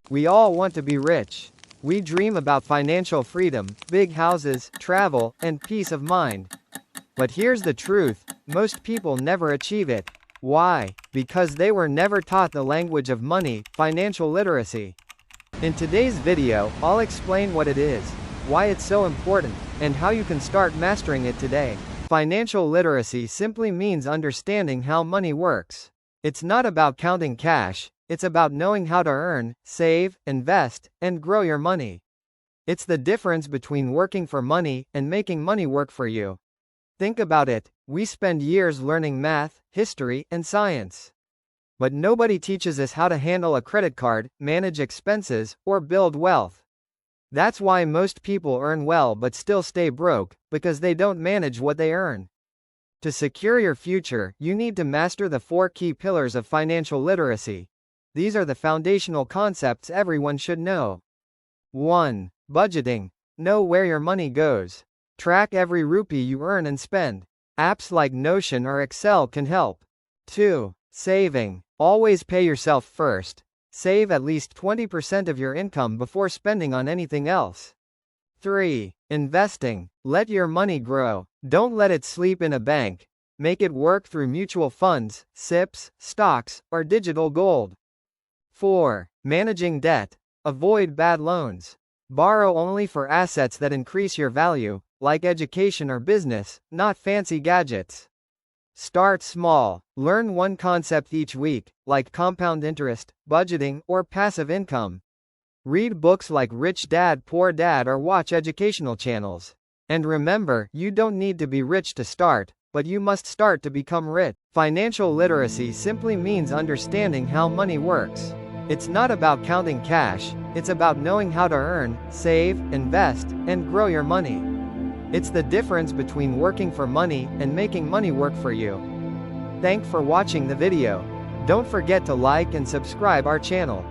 We all want to be rich. We dream about financial freedom, big houses, travel, and peace of mind. But here's the truth, most people never achieve it. Why? Because they were never taught the language of money, financial literacy. In today's video, I'll explain what it is, why it's so important, and how you can start mastering it today. Financial literacy simply means understanding how money works. It's not about counting cash, it's about knowing how to earn, save, invest, and grow your money. It's the difference between working for money and making money work for you. Think about it, we spend years learning math, history, and science. But nobody teaches us how to handle a credit card, manage expenses, or build wealth. That's why most people earn well but still stay broke, because they don't manage what they earn. To secure your future, you need to master the 4 key pillars of financial literacy. These are the foundational concepts everyone should know. 1. Budgeting. Know where your money goes. Track every rupee you earn and spend. Apps like Notion or Excel can help. 2. Saving. Always pay yourself first. Save at least 20% of your income before spending on anything else. 3. Investing. Let your money grow. Don't let it sleep in a bank. Make it work through mutual funds, SIPs, stocks, or digital gold. 4. Managing debt. Avoid bad loans. Borrow only for assets that increase your value, like education or business, not fancy gadgets. Start small. Learn one concept each week, like compound interest, budgeting, or passive income. Read books like Rich Dad, Poor Dad or watch educational channels. And remember, you don't need to be rich to start, but you must start to become rich. Financial literacy simply means understanding how money works. It's not about counting cash, it's about knowing how to earn, save, invest, and grow your money. It's the difference between working for money and making money work for you. Thanks for watching the video. Don't forget to like and subscribe our channel.